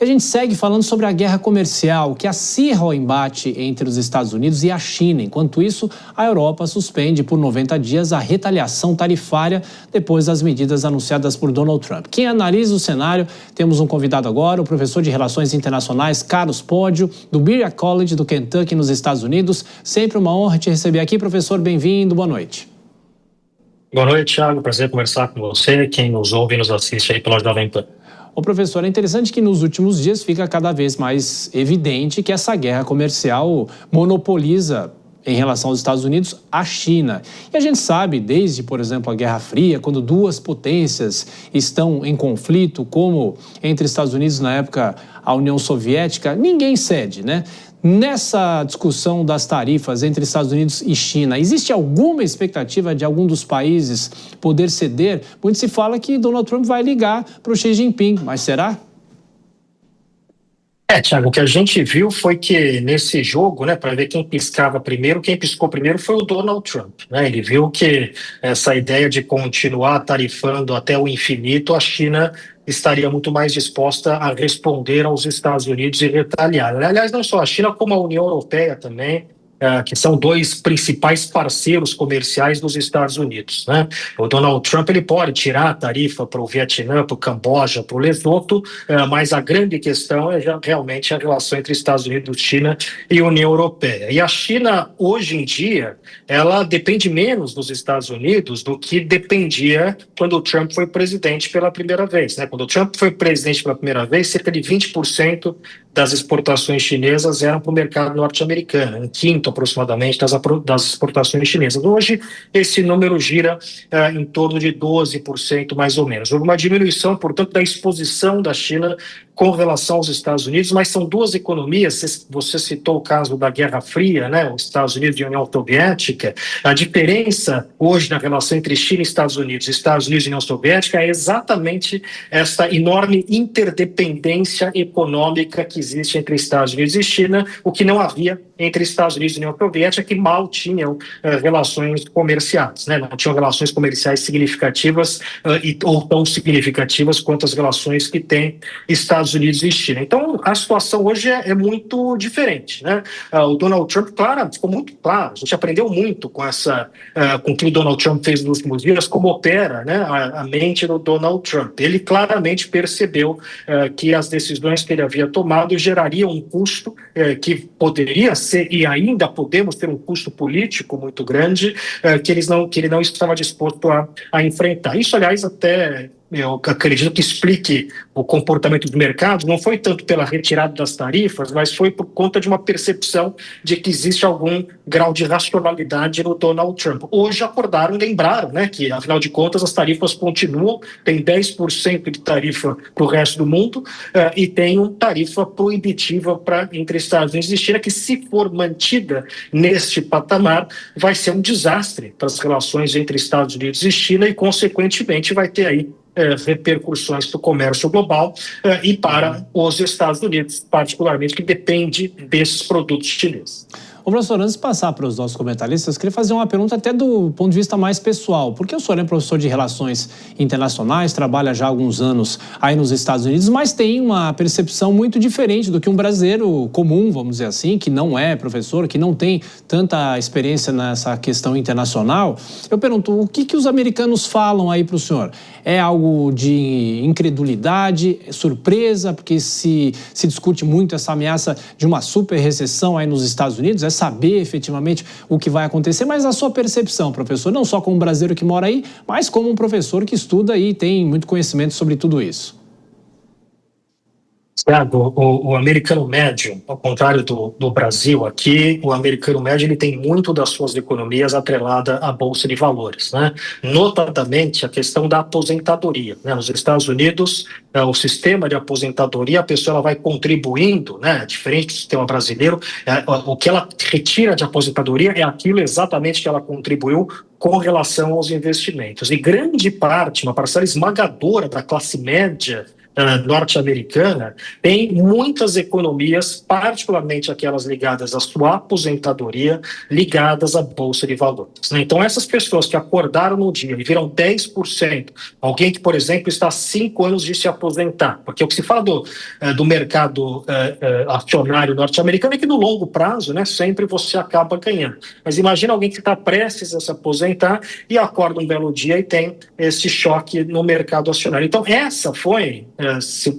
E a gente segue falando sobre a guerra comercial, que acirra o embate entre os Estados Unidos e a China. Enquanto isso, a Europa suspende por 90 dias a retaliação tarifária depois das medidas anunciadas por Donald Trump. Quem analisa o cenário, temos um convidado agora, o professor de Relações Internacionais, Carlos Poggio, do Berea College do Kentucky, nos Estados Unidos. Sempre uma honra te receber aqui, professor. Bem-vindo, boa noite. Boa noite, Thiago. Prazer conversar com você, quem nos ouve e nos assiste aí pela Jovem Pan. Ô, professor, é interessante que nos últimos dias fica cada vez mais evidente que essa guerra comercial monopoliza, em relação aos Estados Unidos, a China. E a gente sabe, desde, por exemplo, a Guerra Fria, quando duas potências estão em conflito, como entre Estados Unidos, na época, a União Soviética, ninguém cede, né? Nessa discussão das tarifas entre Estados Unidos e China, existe alguma expectativa de algum dos países poder ceder? Muito se fala que Donald Trump vai ligar para o Xi Jinping, mas será? Thiago, o que a gente viu foi que nesse jogo, né, para ver quem piscava primeiro, quem piscou primeiro foi o Donald Trump, né? Ele viu que essa ideia de continuar tarifando até o infinito, a China estaria muito mais disposta a responder aos Estados Unidos e retaliar. Aliás, não só a China, como a União Europeia também, que são dois principais parceiros comerciais dos Estados Unidos, né? O Donald Trump ele pode tirar a tarifa para o Vietnã, para o Camboja, para o Lesoto, mas a grande questão é realmente a relação entre Estados Unidos, China e União Europeia. E a China, hoje em dia, ela depende menos dos Estados Unidos do que dependia quando o Trump foi presidente pela primeira vez, né? Quando o Trump foi presidente pela primeira vez, cerca de 20% das exportações chinesas eram para o mercado norte-americano, um quinto aproximadamente das exportações chinesas. Hoje, esse número gira em torno de 12% mais ou menos. Houve uma diminuição, portanto, da exposição da China com relação aos Estados Unidos, mas são duas economias, você citou o caso da Guerra Fria, né, os Estados Unidos e a União Soviética, a diferença hoje na relação entre China e Estados Unidos e União Soviética é exatamente essa enorme interdependência econômica que existe entre Estados Unidos e China, o que não havia entre Estados Unidos e União Soviética, que mal tinham relações comerciais, né? Não tinham relações comerciais significativas ou tão significativas quanto as relações que tem Estados Unidos e China. Então, a situação hoje é muito diferente, né? O Donald Trump, claro, ficou muito claro, a gente aprendeu muito com o que o Donald Trump fez nos últimos dias, como opera, né, a mente do Donald Trump. Ele claramente percebeu que as decisões que ele havia tomado gerariam um custo que poderia ser, e ainda podemos ter um custo político muito grande, que ele não estava disposto a enfrentar. Isso, aliás, até eu acredito que explique o comportamento do mercado, não foi tanto pela retirada das tarifas, mas foi por conta de uma percepção de que existe algum grau de racionalidade no Donald Trump. Hoje acordaram, lembraram, né, que afinal de contas as tarifas continuam, tem 10% de tarifa para o resto do mundo e tem uma tarifa proibitiva entre Estados Unidos e China, que se for mantida neste patamar, vai ser um desastre para as relações entre Estados Unidos e China e, consequentemente, vai ter aí repercussões para o comércio global e para os Estados Unidos, particularmente, que depende desses produtos chineses. Ô, professor, antes de passar para os nossos comentaristas, eu queria fazer uma pergunta até do ponto de vista mais pessoal. Porque o senhor é professor de Relações Internacionais, trabalha já há alguns anos aí nos Estados Unidos, mas tem uma percepção muito diferente do que um brasileiro comum, vamos dizer assim, que não é professor, que não tem tanta experiência nessa questão internacional. Eu pergunto, o que os americanos falam aí para o senhor? É algo de incredulidade, surpresa, porque se discute muito essa ameaça de uma super recessão aí nos Estados Unidos, saber efetivamente o que vai acontecer, mas a sua percepção, professor, não só como um brasileiro que mora aí, mas como um professor que estuda e tem muito conhecimento sobre tudo isso. Tiago, o americano médio, ao contrário do Brasil aqui, o americano médio ele tem muito das suas economias atrelada à Bolsa de Valores, né? Notadamente a questão da aposentadoria, né? Nos Estados Unidos, o sistema de aposentadoria, a pessoa ela vai contribuindo, né? Diferente do sistema brasileiro, o que ela retira de aposentadoria é aquilo exatamente que ela contribuiu com relação aos investimentos. E grande parte, uma parcela esmagadora da classe média norte-americana tem muitas economias, particularmente aquelas ligadas à sua aposentadoria, ligadas à Bolsa de Valores, né? Então, essas pessoas que acordaram no dia e viram 10%, alguém que, por exemplo, está há 5 anos de se aposentar, porque o que se fala do mercado acionário norte-americano é que no longo prazo, né, sempre você acaba ganhando. Mas imagina alguém que está prestes a se aposentar e acorda um belo dia e tem esse choque no mercado acionário. Então, essa foi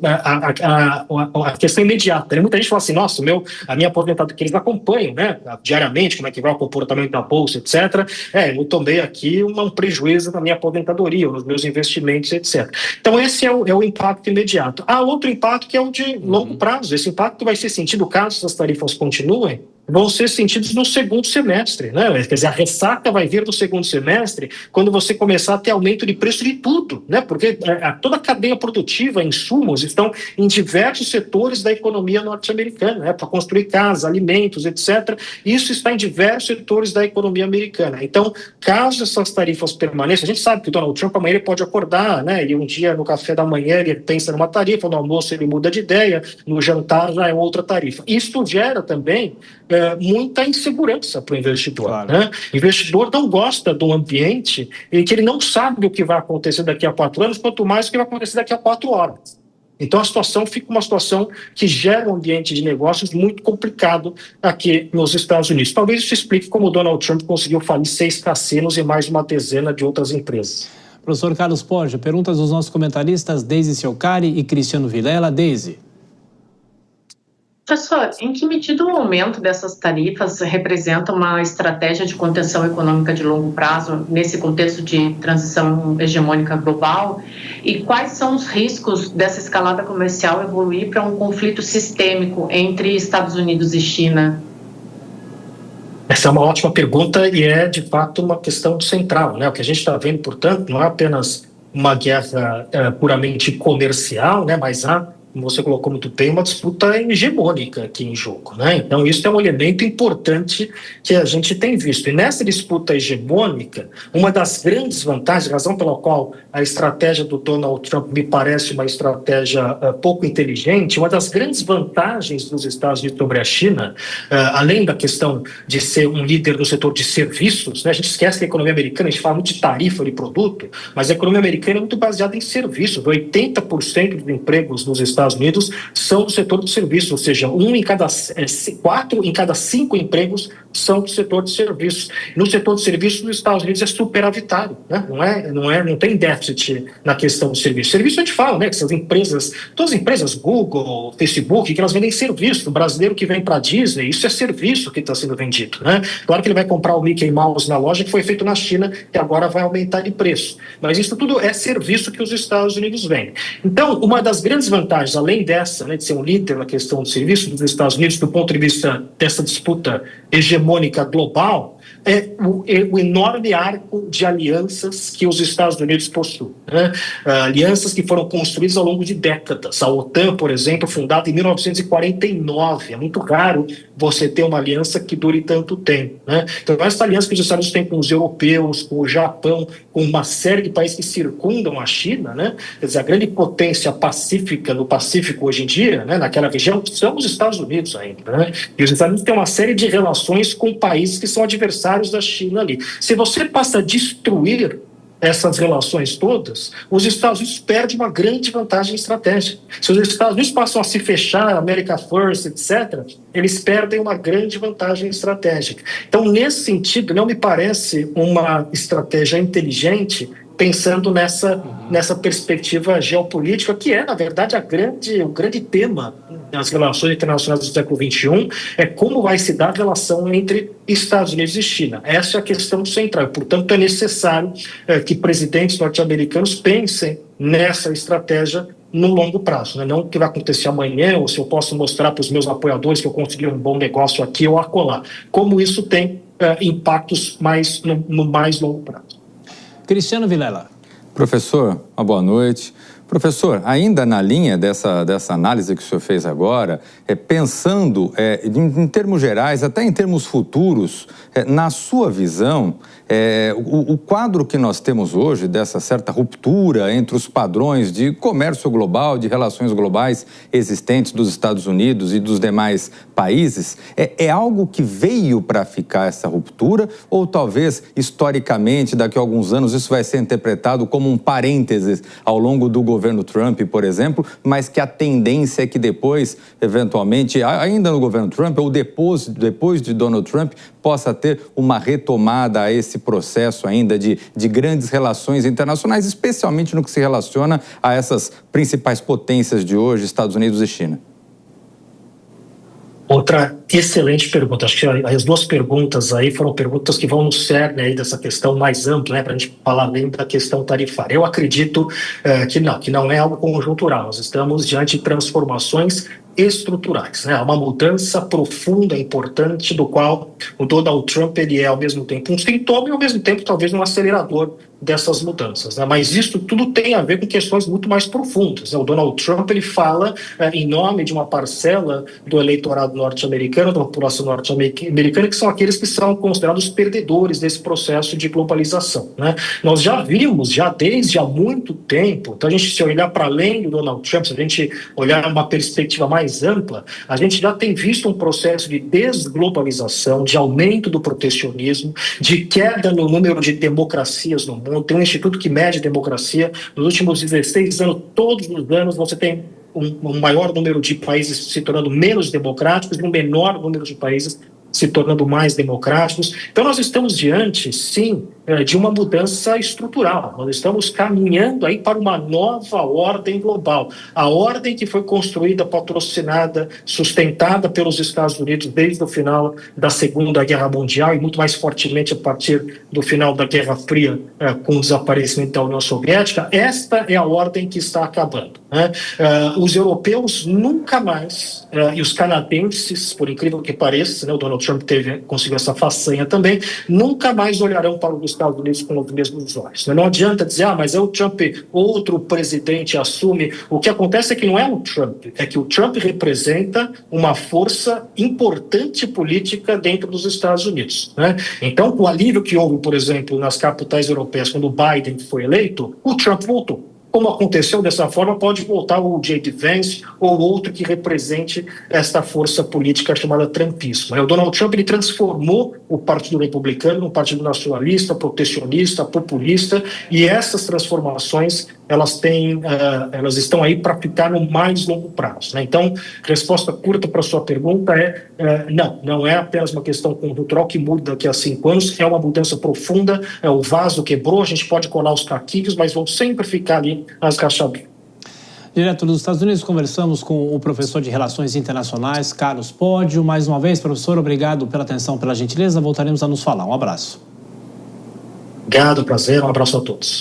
a questão imediata, né? Muita gente fala assim, nossa, a minha aposentadoria, que eles acompanham, né, diariamente, como é que vai o comportamento da Bolsa, etc. Eu tomei aqui um prejuízo na minha aposentadoria, nos meus investimentos, etc. Então, esse é o impacto imediato. Há outro impacto que é o de longo prazo. Esse impacto vai ser sentido, caso essas tarifas continuem, vão ser sentidos no segundo semestre, né? Quer dizer, a ressaca vai vir no segundo semestre quando você começar a ter aumento de preço de tudo, né? Porque toda a cadeia produtiva, insumos, estão em diversos setores da economia norte-americana, né? Para construir casas, alimentos, etc. Isso está em diversos setores da economia americana. Então, caso essas tarifas permaneçam, a gente sabe que o Donald Trump amanhã ele pode acordar, né? E um dia no café da manhã ele pensa numa tarifa, no almoço ele muda de ideia, no jantar já é outra tarifa. Isso gera também muita insegurança para o investidor. Claro. Né? O investidor não gosta de um ambiente em que ele não sabe o que vai acontecer daqui a 4 anos, quanto mais o que vai acontecer daqui a 4 horas. Então a situação fica uma situação que gera um ambiente de negócios muito complicado aqui nos Estados Unidos. Talvez isso explique como o Donald Trump conseguiu falir 6 cassinos e mais uma dezena de outras empresas. Professor Carlos Poggia, perguntas dos nossos comentaristas Deise Ciocari e Cristiano Vilela. Deise. Professor, em que medida o aumento dessas tarifas representa uma estratégia de contenção econômica de longo prazo nesse contexto de transição hegemônica global? E quais são os riscos dessa escalada comercial evoluir para um conflito sistêmico entre Estados Unidos e China? Essa é uma ótima pergunta e é, de fato, uma questão central, né? O que a gente está vendo, portanto, não é apenas uma guerra puramente comercial, né? Mas há, como você colocou muito bem, uma disputa hegemônica aqui em jogo, né? Então, isso é um elemento importante que a gente tem visto. E nessa disputa hegemônica, uma das grandes vantagens, a razão pela qual a estratégia do Donald Trump me parece uma estratégia pouco inteligente, uma das grandes vantagens dos Estados Unidos sobre a China, além da questão de ser um líder no setor de serviços, né? A gente esquece que a economia americana, a gente fala muito de tarifa de produto, mas a economia americana é muito baseada em serviços. 80% dos empregos nos Estados Unidos são do setor de serviços, ou seja, 4 em cada 5 empregos são do setor de serviços. No setor de serviços, nos Estados Unidos é superavitário, né? Não tem déficit na questão do serviço. Serviço a gente fala, né? Que essas empresas, todas as empresas, Google, Facebook, que elas vendem serviço. O brasileiro que vem para a Disney, isso é serviço que está sendo vendido, né? Claro que ele vai comprar o Mickey Mouse na loja que foi feito na China, que agora vai aumentar de preço. Mas isso tudo é serviço que os Estados Unidos vendem. Então, uma das grandes vantagens, além dessa, né, de ser um líder na questão do serviço dos Estados Unidos, do ponto de vista dessa disputa hegemônica global, é o enorme arco de alianças que os Estados Unidos possuem, né? Alianças que foram construídas ao longo de décadas. A OTAN, por exemplo, fundada em 1949. É muito raro você ter uma aliança que dure tanto tempo, né? Então, essa aliança que os Estados Unidos têm com os europeus, com o Japão, com uma série de países que circundam a China, né? Quer dizer, a grande potência pacífica no Pacífico hoje em dia, né, naquela região, são os Estados Unidos ainda, né? E os Estados Unidos têm uma série de relações com países que são adversários da China ali. Se você passa a destruir essas relações todas, os Estados Unidos perdem uma grande vantagem estratégica. Se os Estados Unidos passam a se fechar, America First, etc., eles perdem uma grande vantagem estratégica. Então, nesse sentido, não me parece uma estratégia inteligente pensando nessa perspectiva geopolítica, que é, na verdade, o grande tema das relações internacionais do século XXI, é como vai se dar a relação entre Estados Unidos e China. Essa é a questão central. Portanto, é necessário que presidentes norte-americanos pensem nessa estratégia no longo prazo, né? Não o que vai acontecer amanhã, ou se eu posso mostrar para os meus apoiadores que eu consegui um bom negócio aqui ou acolá. Como isso tem impactos no mais longo prazo. Cristiano Vilela. Professor, uma boa noite. Professor, ainda na linha dessa análise que o senhor fez agora, pensando em termos gerais, até em termos futuros, na sua visão, O quadro que nós temos hoje, dessa certa ruptura entre os padrões de comércio global, de relações globais existentes dos Estados Unidos e dos demais países, é algo que veio para ficar essa ruptura, ou talvez, historicamente, daqui a alguns anos, isso vai ser interpretado como um parênteses ao longo do governo Trump, por exemplo, mas que a tendência é que depois, eventualmente, ainda no governo Trump, ou depois de Donald Trump, possa ter uma retomada a esse processo ainda de grandes relações internacionais, especialmente no que se relaciona a essas principais potências de hoje, Estados Unidos e China? Outra excelente pergunta. Acho que as duas perguntas aí foram perguntas que vão no cerne aí dessa questão mais ampla, né, para a gente falar além da questão tarifária. Eu acredito que não é algo conjuntural. Nós estamos diante de transformações estruturais, né? Uma mudança profunda, importante, do qual o Donald Trump ele é ao mesmo tempo um sintoma e ao mesmo tempo talvez um acelerador dessas mudanças, né? Mas isso tudo tem a ver com questões muito mais profundas, né? O Donald Trump ele fala em nome de uma parcela do eleitorado norte-americano, da população norte-americana, que são aqueles que são considerados perdedores desse processo de globalização, né? Nós já vimos, desde há muito tempo, então a gente, se olhar para além do Donald Trump, se a gente olhar uma perspectiva mais ampla, a gente já tem visto um processo de desglobalização, de aumento do protecionismo, de queda no número de democracias no mundo. Tem um instituto que mede democracia. Nos últimos 16 anos, todos os anos, você tem um maior número de países se tornando menos democráticos e um menor número de países se tornando mais democráticos. Então nós estamos diante, sim, de uma mudança estrutural. Nós estamos caminhando aí para uma nova ordem global. A ordem que foi construída, patrocinada, sustentada pelos Estados Unidos desde o final da Segunda Guerra Mundial e muito mais fortemente a partir do final da Guerra Fria, com o desaparecimento da União Soviética. Esta é a ordem que está acabando, né? Os europeus nunca mais, e os canadenses, por incrível que pareça, né, o Donald Trump conseguiu essa façanha também, nunca mais olharão para os Estados Unidos com os mesmos olhos. Não adianta dizer, mas é o Trump, outro presidente assume. O que acontece é que não é o Trump, é que o Trump representa uma força importante política dentro dos Estados Unidos, né? Então, o alívio que houve, por exemplo, nas capitais europeias, quando o Biden foi eleito, o Trump voltou. Como aconteceu dessa forma, pode voltar o J.D. Vance ou outro que represente esta força política chamada trumpismo. O Donald Trump ele transformou o Partido Republicano num partido nacionalista, protecionista, populista, e essas transformações elas estão aí para ficar no mais longo prazo, né? Então, resposta curta para a sua pergunta não é apenas uma questão conjuntural que muda daqui a 5 anos, é uma mudança profunda, o vaso quebrou, a gente pode colar os caquinhos, mas vão sempre ficar ali as rachaduras. Direto dos Estados Unidos, conversamos com o professor de Relações Internacionais, Carlos Pódio. Mais uma vez, professor, obrigado pela atenção, pela gentileza. Voltaremos a nos falar. Um abraço. Obrigado, prazer, um abraço a todos.